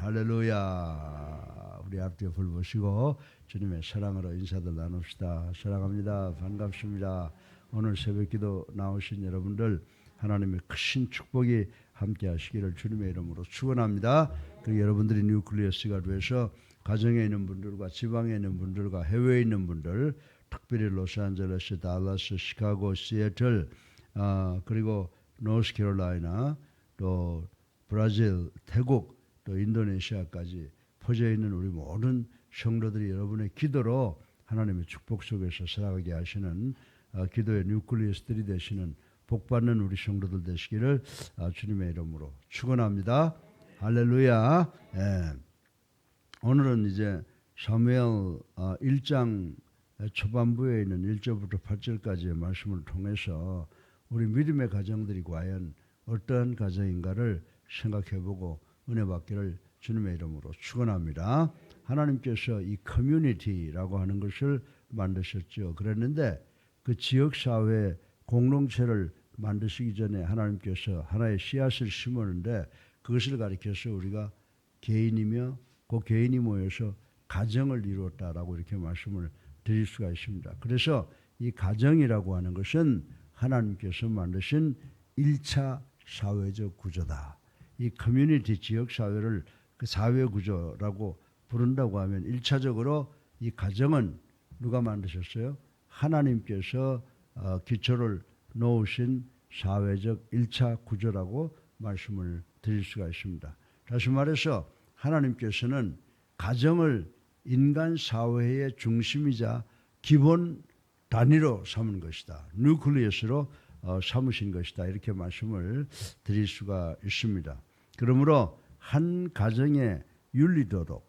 할렐루야. 우리 앞뒤에 불 보시고 주님의 사랑으로 인사들 나눕시다. 사랑합니다. 반갑습니다. 오늘 새벽기도 나오신 여러분들 하나님의 크신 축복이 함께 하시기를 주님의 이름으로 축원합니다. 그리고 여러분들이 뉴클리어스가 돼서 가정에 있는 분들과 지방에 있는 분들과 해외에 있는 분들, 특별히 로스앤젤레스, 달라스, 시카고, 시애틀, 그리고 노스캐롤라이나, 또 브라질, 태국, 또 인도네시아까지 퍼져 있는 우리 모든 성도들이 여러분의 기도로 하나님의 축복 속에서 살아가게 하시는 기도의 뉴클리어스들이 되시는 복받는 우리 성도들 되시기를 주님의 이름으로 축원합니다. 할렐루야. 예. 오늘은 이제 사무엘 1장 초반부에 있는 1절부터 8절까지의 말씀을 통해서 우리 믿음의 가정들이 과연 어떤 가정인가를 생각해보고 은혜 받기를 주님의 이름으로 축원합니다. 하나님께서 이 커뮤니티라고 하는 것을 만드셨죠. 그랬는데 그 지역사회 공동체를 만드시기 전에 하나님께서 하나의 씨앗을 심었는데 그것을 가리켜서 우리가 개인이며 그 개인이 모여서 가정을 이루었다라고 이렇게 말씀을 드릴 수가 있습니다. 그래서 이 가정이라고 하는 것은 하나님께서 만드신 1차 사회적 구조다. 이 커뮤니티 지역사회를 그 사회 구조라고 부른다고 하면 1차적으로 이 가정은 누가 만드셨어요? 하나님께서 기초를 놓으신 사회적 1차 구조라고 말씀을 드릴 수가 있습니다. 다시 말해서 하나님께서는 가정을 인간 사회의 중심이자 기본 단위로 삼은 것이다. 뉴클리어스로 삼으신 것이다. 이렇게 말씀을 드릴 수가 있습니다. 그러므로 한 가정의 윤리도록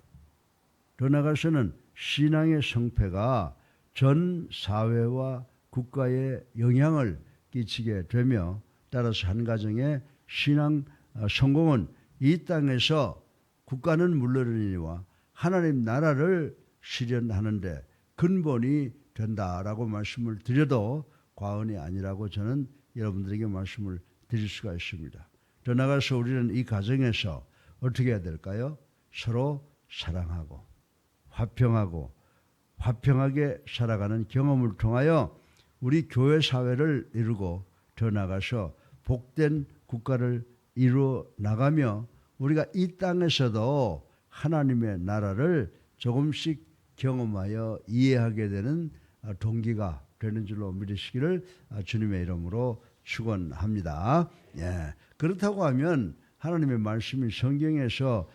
더 나아가서는 신앙의 성패가 전 사회와 국가에 영향을 끼치게 되며 따라서 한 가정의 신앙 성공은 이 땅에서 국가는 물론이니와 하나님 나라를 실현하는데 근본이 된다라고 말씀을 드려도 과언이 아니라고 저는 여러분들에게 말씀을 드릴 수가 있습니다. 더 나아가서 우리는 이 가정에서 어떻게 해야 될까요? 서로 사랑하고 화평하게 살아가는 경험을 통하여 우리 교회 사회를 이루고 더 나아가서 복된 국가를 이루어 나가며 우리가 이 땅에서도 하나님의 나라를 조금씩 경험하여 이해하게 되는 동기가 되는 줄로 믿으시기를 주님의 이름으로 축원합니다. 예. 그렇다고 하면 하나님의 말씀이 성경에서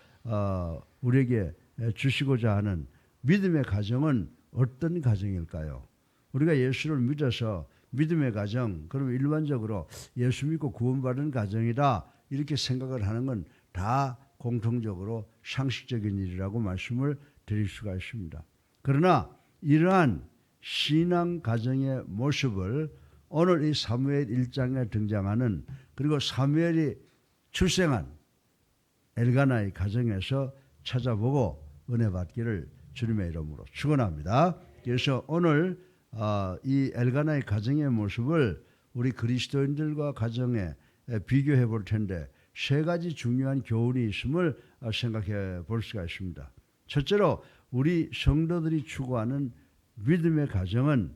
우리에게 주시고자 하는 믿음의 가정은 어떤 가정일까요? 우리가 예수를 믿어서 믿음의 가정, 그럼 일반적으로 예수 믿고 구원받은 가정이다 이렇게 생각을 하는 건 다 공통적으로 상식적인 일이라고 말씀을 드릴 수가 있습니다. 그러나 이러한 신앙 가정의 모습을 오늘 이 사무엘 1장에 등장하는 그리고 사무엘이 출생한 엘가나의 가정에서 찾아보고 은혜 받기를 주님의 이름으로 축원합니다. 그래서 오늘 이 엘가나의 가정의 모습을 우리 그리스도인들과 가정에 비교해 볼 텐데 세 가지 중요한 교훈이 있음을 생각해 볼 수가 있습니다. 첫째로 우리 성도들이 추구하는 믿음의 가정은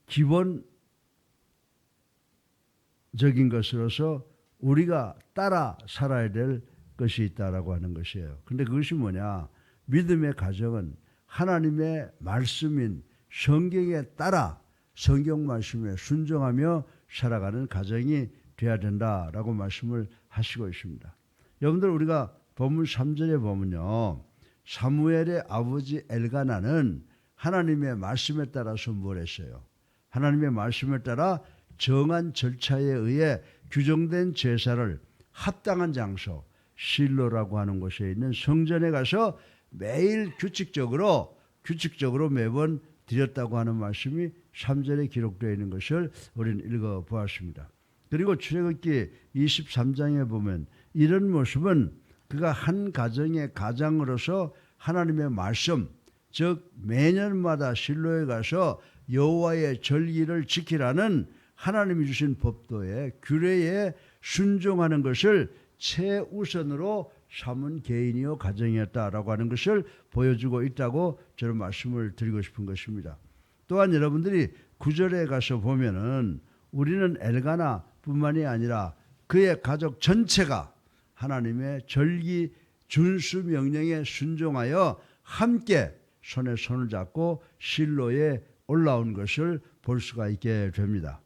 기본적인 것으로서 우리가 따라 살아야 될 것이 있다라고 하는 것이에요. 근데 그것이 뭐냐? 믿음의 가정은 하나님의 말씀인 성경에 따라 성경 말씀에 순종하며 살아가는 가정이 돼야 된다라고 말씀을 하시고 있습니다. 여러분들 우리가 본문 3절에 보면요. 사무엘의 아버지 엘가나는 하나님의 말씀에 따라서 뭘 했어요? 하나님의 말씀에 따라 정한 절차에 의해 규정된 제사를 합당한 장소 실로라고 하는 곳에 있는 성전에 가서 매일 규칙적으로 매번 드렸다고 하는 말씀이 3절에 기록되어 있는 것을 우리는 읽어보았습니다. 그리고 출애굽기 23장에 보면 이런 모습은 그가 한 가정의 가장으로서 하나님의 말씀, 즉 매년마다 실로에 가서 여호와의 절기를 지키라는 하나님이 주신 법도의 규례에 순종하는 것을 최우선으로 삼은 개인이요 가정이었다라고 하는 것을 보여주고 있다고 저는 말씀을 드리고 싶은 것입니다. 또한 여러분들이 9절에 가서 보면은 우리는 엘가나뿐만이 아니라 그의 가족 전체가 하나님의 절기 준수 명령에 순종하여 함께 손에 손을 잡고 실로에 올라온 것을 볼 수가 있게 됩니다.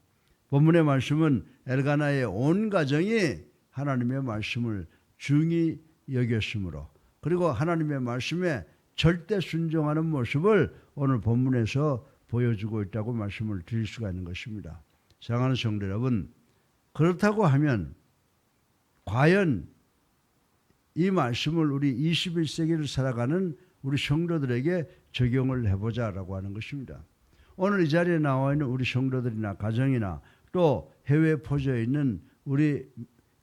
본문의 말씀은 엘가나의 온 가정이 하나님의 말씀을 중히 여겼으므로 그리고 하나님의 말씀에 절대 순종하는 모습을 오늘 본문에서 보여주고 있다고 말씀을 드릴 수가 있는 것입니다. 사랑하는 성도 여러분, 그렇다고 하면 과연 이 말씀을 우리 21세기를 살아가는 우리 성도들에게 적용을 해보자라고 하는 것입니다. 오늘 이 자리에 나와 있는 우리 성도들이나 가정이나 또 해외에 퍼져 있는 우리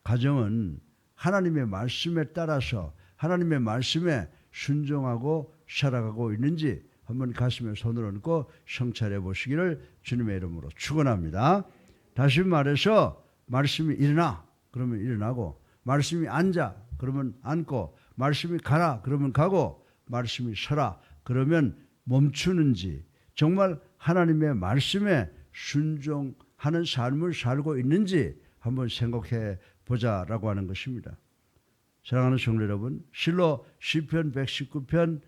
가정은 하나님의 말씀에 따라서 하나님의 말씀에 순종하고 살아가고 있는지 한번 가슴에 손을 얹고 성찰해 보시기를 주님의 이름으로 축원합니다. 다시 말해서 말씀이 일어나 그러면 일어나고, 말씀이 앉아 그러면 앉고, 말씀이 가라 그러면 가고, 말씀이 서라 그러면 멈추는지 정말 하나님의 말씀에 순종하는 삶을 살고 있는지 한번 생각해 보자라고 하는 것입니다. 사랑하는 성도 여러분, 실로 시편 119편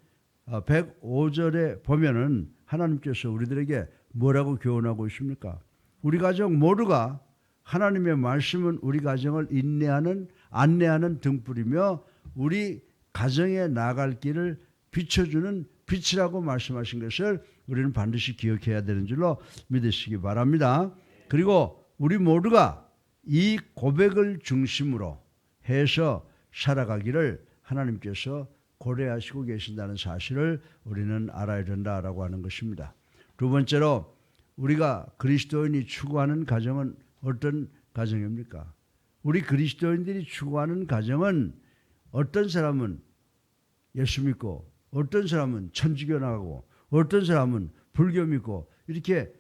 105절에 보면은 하나님께서 우리들에게 뭐라고 교훈하고 있습니까? 우리 가정 모두가 하나님의 말씀은 우리 가정을 안내하는 등불이며 우리 가정에 나아갈 길을 비춰주는 빛이라고 말씀하신 것을 우리는 반드시 기억해야 되는 줄로 믿으시기 바랍니다. 그리고 우리 모두가 이 고백을 중심으로 해서 살아가기를 하나님께서 고려하시고 계신다는 사실을 우리는 알아야 된다라고 하는 것입니다. 두 번째로 우리가 그리스도인이 추구하는 가정은 어떤 가정입니까? 우리 그리스도인들이 추구하는 가정은 어떤 사람은 예수 믿고 어떤 사람은 천주교 나가고 어떤 사람은 불교 믿고 이렇게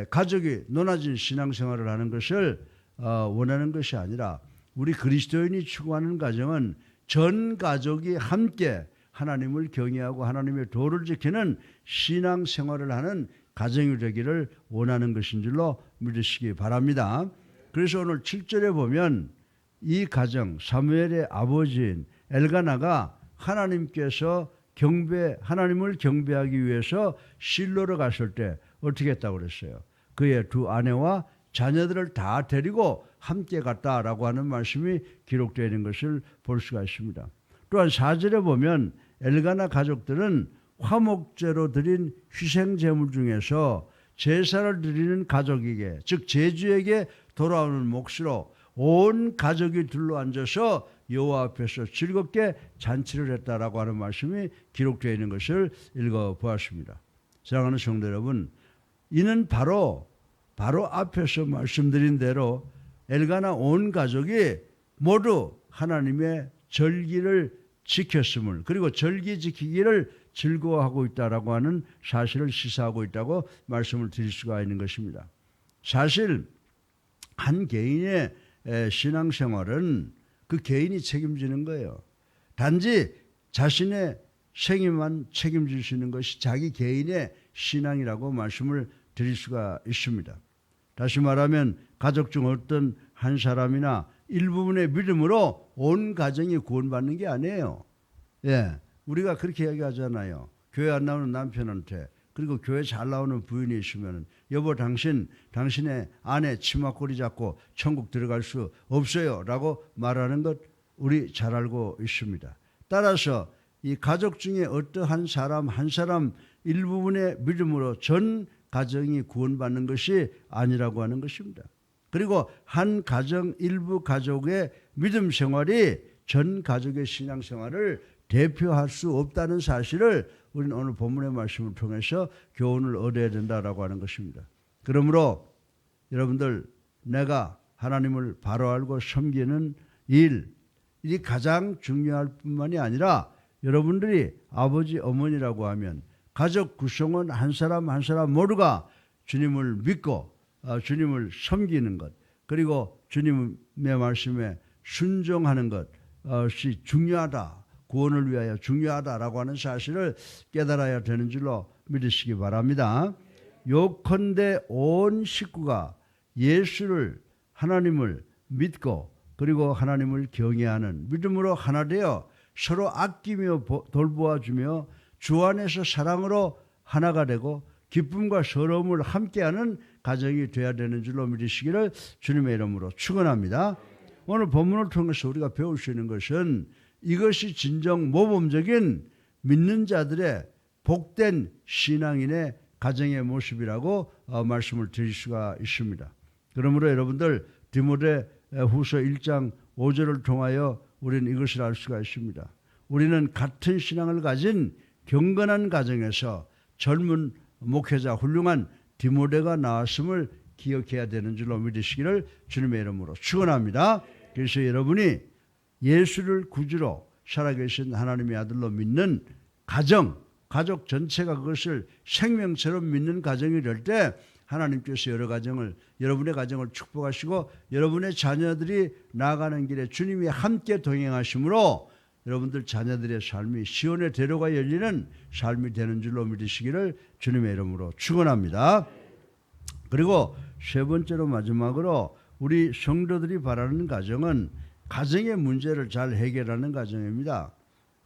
가족이 논아진 신앙생활을 하는 것을 원하는 것이 아니라 우리 그리스도인이 추구하는 가정은 전 가족이 함께 하나님을 경외하고 하나님의 도를 지키는 신앙생활을 하는 가정이 되기를 원하는 것인 줄로 믿으시기 바랍니다. 그래서 오늘 7절에 보면 이 가정 사무엘의 아버지인 엘가나가 하나님을 경배하기 위해서 실로로 갔을 때 어떻게 했다고 그랬어요? 그의 두 아내와 자녀들을 다 데리고 함께 갔다라고 하는 말씀이 기록되어 있는 것을 볼 수가 있습니다. 또한 4절에 보면 엘가나 가족들은 화목제로 드린 희생제물 중에서 제사를 드리는 가족에게, 즉 제주에게 돌아오는 몫으로 온 가족이 둘러앉아서 여호와 앞에서 즐겁게 잔치를 했다라고 하는 말씀이 기록되어 있는 것을 읽어보았습니다. 사랑하는 성도 여러분, 이는 바로 앞에서 말씀드린 대로 엘가나 온 가족이 모두 하나님의 절기를 지켰음을, 그리고 절기 지키기를 즐거워하고 있다라고 하는 사실을 시사하고 있다고 말씀을 드릴 수가 있는 것입니다. 사실 한 개인의 신앙생활은 그 개인이 책임지는 거예요. 단지 자신의 생애만 책임질 수 있는 것이 자기 개인의 신앙이라고 말씀을 드릴 수가 있습니다. 다시 말하면 가족 중 어떤 한 사람이나 일부분의 믿음으로 온 가정이 구원받는 게 아니에요. 우리가 그렇게 얘기하잖아요. 교회 안 나오는 남편한테, 그리고 교회 잘 나오는 부인이 있으면 여보 당신의 아내 치마꼬리 잡고 천국 들어갈 수 없어요 라고 말하는 것 우리 잘 알고 있습니다. 따라서 이 가족 중에 어떠한 사람 한 사람 일부분의 믿음으로 전 가정이 구원받는 것이 아니라고 하는 것입니다. 그리고 한 가정 일부 가족의 믿음 생활이 전 가족의 신앙생활을 대표할 수 없다는 사실을 우리는 오늘 본문의 말씀을 통해서 교훈을 얻어야 된다라고 하는 것입니다. 그러므로 여러분들, 내가 하나님을 바로 알고 섬기는 일이 가장 중요할 뿐만이 아니라 여러분들이 아버지 어머니라고 하면 가족 구성원 한 사람 한 사람 모두가 주님을 믿고 주님을 섬기는 것, 그리고 주님의 말씀에 순종하는 것, 것이 중요하다. 구원을 위하여 중요하다라고 하는 사실을 깨달아야 되는 줄로 믿으시기 바랍니다. 요컨대 온 식구가 예수를 하나님을 믿고 그리고 하나님을 경외하는 믿음으로 하나 되어 서로 아끼며 돌보아주며 주 안에서 사랑으로 하나가 되고 기쁨과 서러움을 함께하는 가정이 되어야 되는 줄로 믿으시기를 주님의 이름으로 축원합니다. 오늘 본문을 통해서 우리가 배울 수 있는 것은 이것이 진정 모범적인 믿는 자들의 복된 신앙인의 가정의 모습이라고 말씀을 드릴 수가 있습니다. 그러므로 여러분들 디모데 후서 1장 5절을 통하여 우리는 이것을 알 수가 있습니다. 우리는 같은 신앙을 가진 경건한 가정에서 젊은 목회자 훌륭한 디모데가 나왔음을 기억해야 되는 줄로 믿으시기를 주님의 이름으로 축원합니다. 그래서 여러분이 예수를 구주로 살아계신 하나님의 아들로 믿는 가족 전체가 그것을 생명처럼 믿는 가정이 될 때 하나님께서 여러분의 가정을 축복하시고 여러분의 자녀들이 나아가는 길에 주님이 함께 동행하심으로 여러분들 자녀들의 삶이 시온의 대로가 열리는 삶이 되는 줄로 믿으시기를 주님의 이름으로 축원합니다. 그리고 세 번째로 마지막으로 우리 성도들이 바라는 가정은 가정의 문제를 잘 해결하는 가정입니다.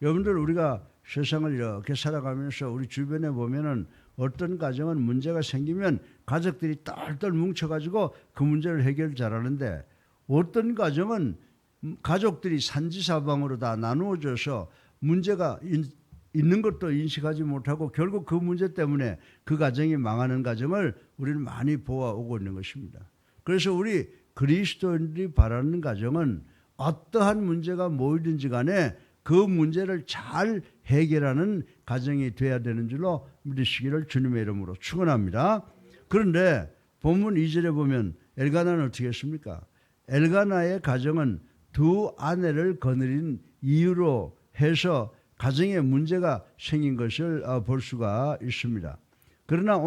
여러분들 우리가 세상을 이렇게 살아가면서 우리 주변에 보면은 어떤 가정은 문제가 생기면 가족들이 똘똘 뭉쳐가지고 그 문제를 해결 잘하는데 어떤 가정은 가족들이 산지사방으로 다 나누어져서 문제가 있는 것도 인식하지 못하고 결국 그 문제 때문에 그 가정이 망하는 가정을 우리는 많이 보아오고 있는 것입니다. 그래서 우리 그리스도인들이 바라는 가정은 어떠한 문제가 뭐이든지 간에 그 문제를 잘 해결하는 가정이 되어야 되는 줄로 믿으시기를 주님의 이름으로 축원합니다. 그런데 본문 2절에 보면 엘가나는 어떻게 했습니까? 엘가나의 가정은 두 아내를 거느린 이유로 해서 가정에 문제가 생긴 것을 볼 수가 있습니다. 그러나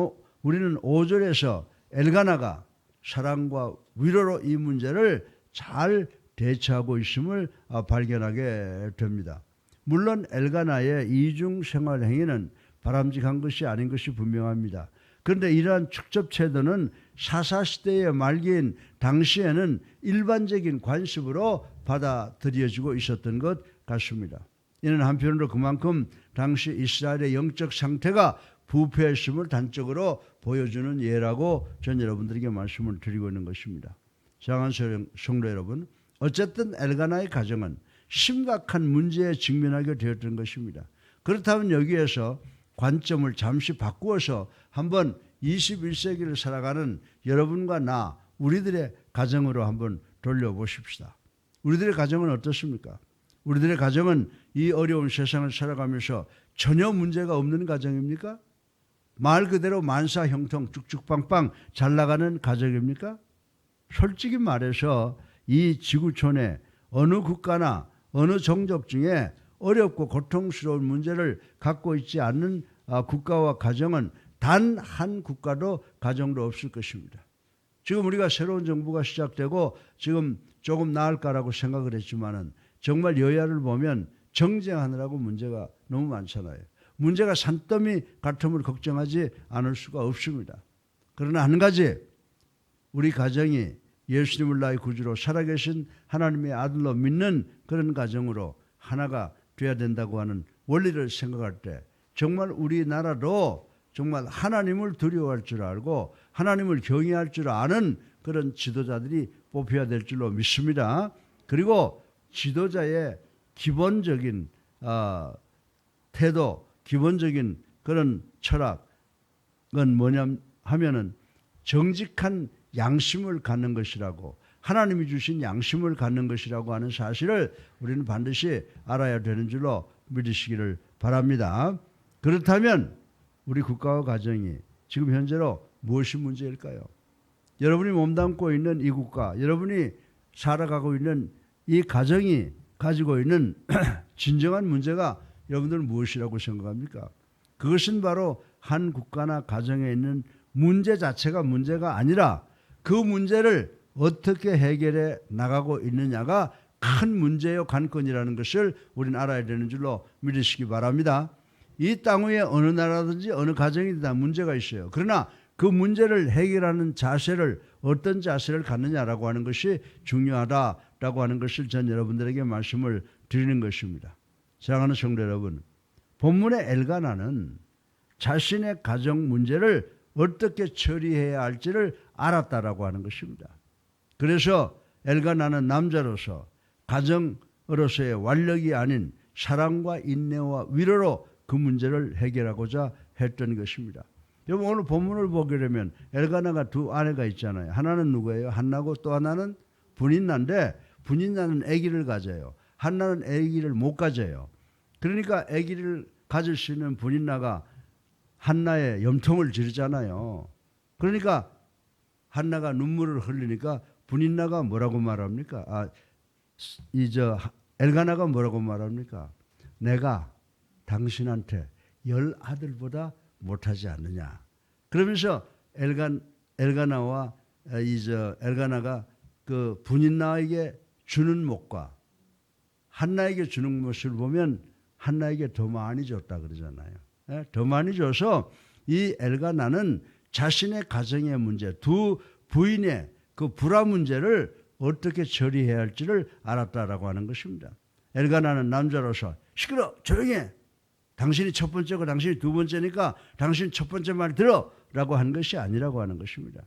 우리는 5절에서 엘가나가 사랑과 위로로 이 문제를 잘 대처하고 있음을 발견하게 됩니다. 물론 엘가나의 이중 생활 행위는 바람직한 것이 아닌 것이 분명합니다. 그런데 이러한 축접제도는 사사시대의 말기인 당시에는 일반적인 관습으로 받아들여지고 있었던 것 같습니다. 이는 한편으로 그만큼 당시 이스라엘의 영적 상태가 부패했음을 단적으로 보여주는 예라고 전 여러분들에게 말씀을 드리고 있는 것입니다. 사랑하는 성도 여러분, 어쨌든 엘가나의 가정은 심각한 문제에 직면하게 되었던 것입니다. 그렇다면 여기에서 관점을 잠시 바꾸어서 한번 21세기를 살아가는 여러분과 나, 우리들의 가정으로 한번 돌려보십시다. 우리들의 가정은 어떻습니까? 우리들의 가정은 이 어려운 세상을 살아가면서 전혀 문제가 없는 가정입니까? 말 그대로 만사형통 쭉쭉빵빵 잘 나가는 가정입니까? 솔직히 말해서 이 지구촌에 어느 국가나 어느 종족 중에 어렵고 고통스러운 문제를 갖고 있지 않는 국가와 가정은 단 한 국가도 가정도 없을 것입니다. 지금 우리가 새로운 정부가 시작되고 지금 조금 나을까라고 생각을 했지만은 정말 여야를 보면 정쟁하느라고 문제가 너무 많잖아요. 문제가 산더미 같음을 걱정하지 않을 수가 없습니다. 그러나 한 가지, 우리 가정이 예수님을 나의 구주로 살아계신 하나님의 아들로 믿는 그런 가정으로 하나가 되어야 된다고 하는 원리를 생각할 때 정말 우리나라도 정말 하나님을 두려워할 줄 알고 하나님을 경외할 줄 아는 그런 지도자들이 뽑혀야 될 줄로 믿습니다. 그리고 지도자의 기본적인 태도, 기본적인 그런 철학은 뭐냐 하면은 정직한 양심을 갖는 것이라고, 하나님이 주신 양심을 갖는 것이라고 하는 사실을 우리는 반드시 알아야 되는 줄로 믿으시기를 바랍니다. 그렇다면 우리 국가와 가정이 지금 현재로 무엇이 문제일까요? 여러분이 몸담고 있는 이 국가, 여러분이 살아가고 있는 이 가정이 가지고 있는 진정한 문제가 여러분들은 무엇이라고 생각합니까? 그것은 바로 한 국가나 가정에 있는 문제 자체가 문제가 아니라 그 문제를 어떻게 해결해 나가고 있느냐가 큰 문제요 관건이라는 것을 우리는 알아야 되는 줄로 믿으시기 바랍니다. 이 땅 위에 어느 나라든지 어느 가정이든 다 문제가 있어요. 그러나 그 문제를 해결하는 자세를 어떤 자세를 갖느냐라고 하는 것이 중요하다라고 하는 것을 전 여러분들에게 말씀을 드리는 것입니다. 사랑하는 성도 여러분, 본문의 엘가나는 자신의 가정 문제를 어떻게 처리해야 할지를 알았다라고 하는 것입니다. 그래서 엘가나는 남자로서 가정으로서의 완력이 아닌 사랑과 인내와 위로로 그 문제를 해결하고자 했던 것입니다. 여러분 오늘 본문을 보게 되면 엘가나가 두 아내가 있잖아요. 하나는 누구예요? 한나고 또 하나는 분인나인데 분인나는 아기를 가져요. 한나는 아기를 못 가져요. 그러니까 아기를 가질 수 있는 분인나가 한나의 염통을 지르잖아요. 그러니까 한나가 눈물을 흘리니까 분인나가 뭐라고 말합니까? 엘가나가 뭐라고 말합니까? 내가 당신한테 10아들보다 못하지 않느냐. 그러면서 엘가나가 그 분인나에게 주는 목과 한나에게 주는 것을 보면 한나에게 더 많이 줬다 그러잖아요. 더 많이 줘서 이 엘가나는 자신의 가정의 문제, 두 부인의 그 불화 문제를 어떻게 처리해야 할지를 알았다라고 하는 것입니다. 엘가나는 남자로서 시끄러 조용히 해. 당신이 첫 번째고 당신이 두 번째니까 당신 첫 번째 말 들어라고 한 것이 아니라고 하는 것입니다.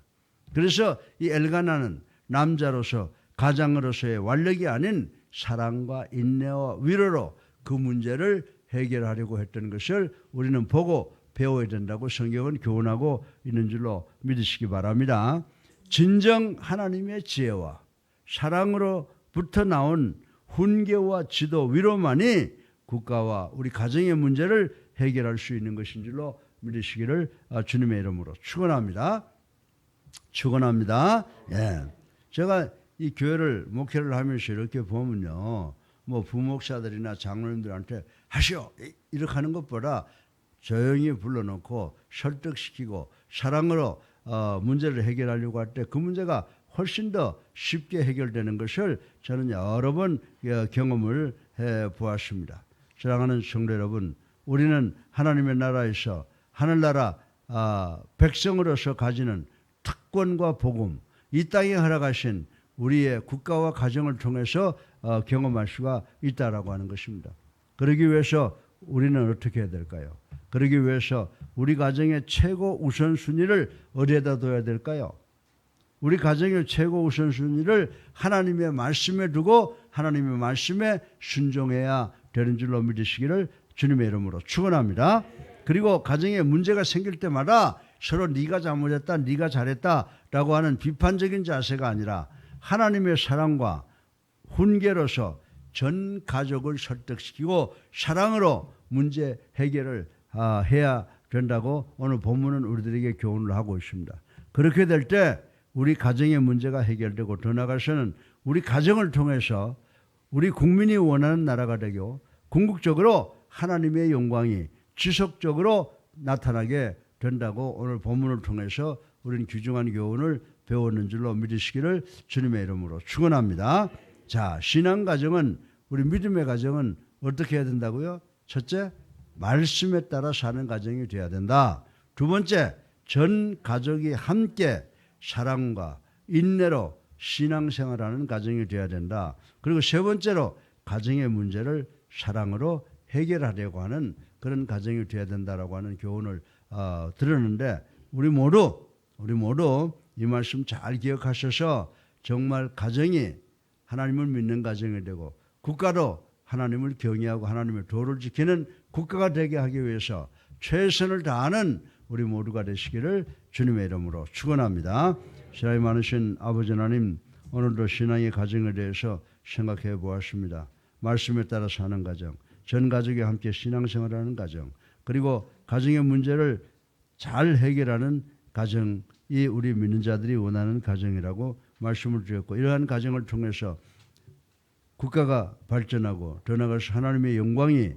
그래서 이 엘가나는 남자로서 가장으로서의 완력이 아닌 사랑과 인내와 위로로 그 문제를 해결하려고 했던 것을 우리는 보고 배워야 된다고 성경은 교훈하고 있는 줄로 믿으시기 바랍니다. 진정 하나님의 지혜와 사랑으로부터 나온 훈계와 지도 위로만이 국가와 우리 가정의 문제를 해결할 수 있는 것인 줄로 믿으시기를 주님의 이름으로 축원합니다. 축원합니다. 예. 제가 이 교회를 목회를 하면서 이렇게 보면요, 뭐 부목사들이나 장로님들한테 하시오 이렇게 하는 것보다 조용히 불러놓고 설득시키고 사랑으로 문제를 해결하려고 할 때 그 문제가 훨씬 더 쉽게 해결되는 것을 저는 여러 번 경험을 해보았습니다. 사랑하는 성도 여러분, 우리는 하나님의 나라에서 하늘나라 백성으로서 가지는 특권과 복음, 이 땅에 허락하신 우리의 국가와 가정을 통해서 경험할 수가 있다라고 하는 것입니다. 그러기 위해서 우리는 어떻게 해야 될까요? 그러기 위해서 우리 가정의 최고 우선순위를 어디에다 둬야 될까요? 우리 가정의 최고 우선순위를 하나님의 말씀에 두고 하나님의 말씀에 순종해야 되는 줄로 믿으시기를 주님의 이름으로 축원합니다. 그리고 가정에 문제가 생길 때마다 서로 네가 잘못했다, 네가 잘했다라고 하는 비판적인 자세가 아니라 하나님의 사랑과 훈계로서 전 가족을 설득시키고 사랑으로 문제 해결을 해야 된다고 오늘 본문은 우리들에게 교훈을 하고 있습니다. 그렇게 될 때 우리 가정의 문제가 해결되고 더 나아가서는 우리 가정을 통해서 우리 국민이 원하는 나라가 되고 궁극적으로 하나님의 영광이 지속적으로 나타나게 된다고 오늘 본문을 통해서 우리는 귀중한 교훈을 배웠는 줄로 믿으시기를 주님의 이름으로 축원합니다. 자, 신앙 가정은 우리 믿음의 가정은 어떻게 해야 된다고요? 첫째, 말씀에 따라 사는 가정이 되어야 된다. 두 번째, 전 가족이 함께 사랑과 인내로 신앙생활하는 가정이 되어야 된다. 그리고 세 번째로 가정의 문제를 사랑으로 해결하려고 하는 그런 가정이 되어야 된다라고 하는 교훈을 들었는데 우리 모두 이 말씀 잘 기억하셔서 정말 가정이 하나님을 믿는 가정이 되고 국가도 하나님을 경외하고 하나님의 도를 지키는 국가가 되게 하기 위해서 최선을 다하는 우리 모두가 되시기를 주님의 이름으로 축원합니다. 신앙이 많으신 아버지 하나님, 오늘도 신앙의 가정에 대해서 생각해 보았습니다. 말씀에 따라 사는 가정, 전 가족이 함께 신앙생활하는 가정, 그리고 가정의 문제를 잘 해결하는 가정이 우리 믿는 자들이 원하는 가정이라고 말씀을 드렸고, 이러한 가정을 통해서 국가가 발전하고 더 나아가서 하나님의 영광이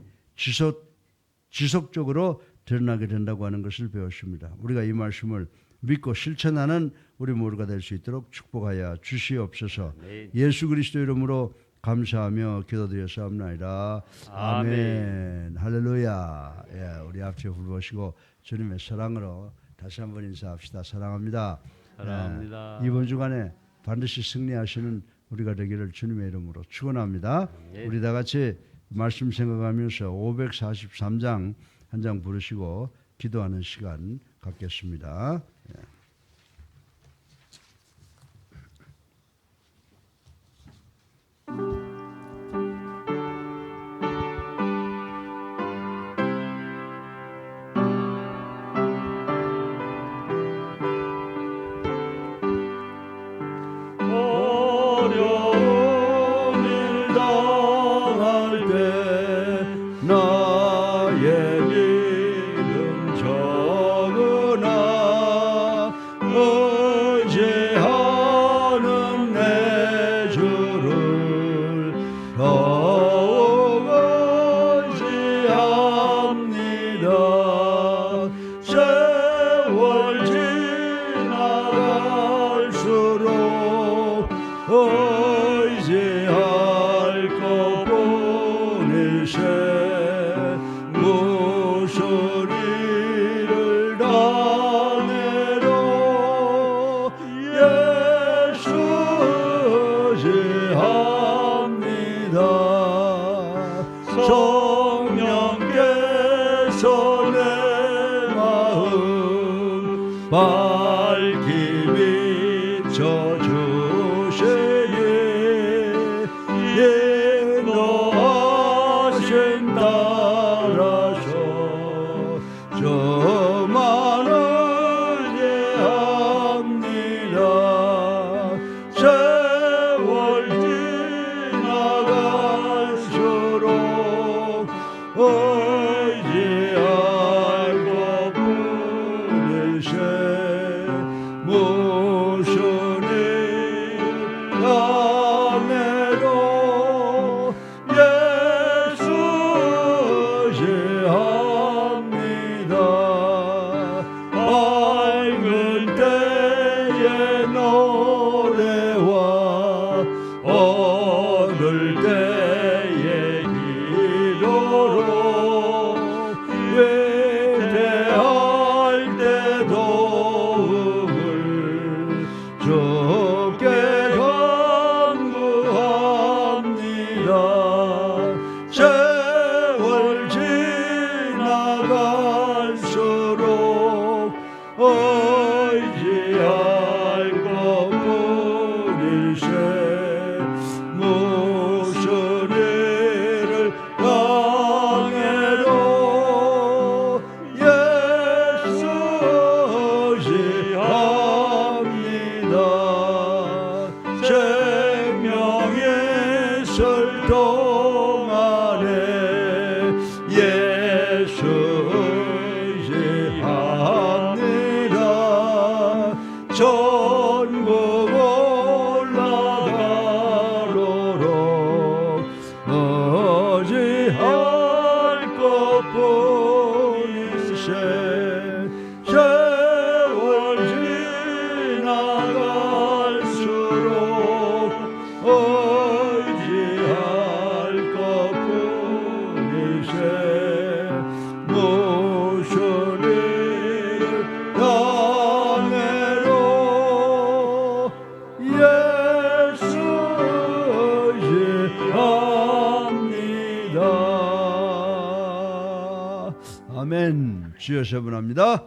지속적으로 드러나게 된다고 하는 것을 배웠습니다. 우리가 이 말씀을 믿고 실천하는 우리 모두가 될 수 있도록 축복하여 주시옵소서. 예수 그리스도 이름으로 감사하며 기도드렸사옵나이다. 아멘. 할렐루야. 예, 우리 앞에 불보시고 주님의 사랑으로 다시 한번 인사합시다. 사랑합니다. 사랑합니다. 이번 주간에 반드시 승리하시는 우리가 되기를 주님의 이름으로 축원합니다. 우리 다 같이 말씀 생각하면서 543장 한 장 부르시고 기도하는 시간 갖겠습니다. 의지할 것 보내세 목소리를 다 내려 예수 의지합니다. 성령께서 내 마음 밝히 비춰주시니 인도하신 따라서 저만 의지합니다. 세월 지나갈수록 의지할 것뿐이세 무슨 일 내로 예수 의지합니다. 밝은 때의 노래와 어두울 때의 기도로 위대할 때 도움을 주께 간구합니다. 세월 지나갈수록 의지할 것뿐이세 무슨 일을 당해도 예수 의지합니다. 생명의 설 동안에 예수 의지합니다. 전국 올라가도록 의지할 것뿐이세 세월 지나갈수록 의지할 것뿐이세 무슨 일 당해도 예수 의지합니다. 아멘. 주여 세분합니다.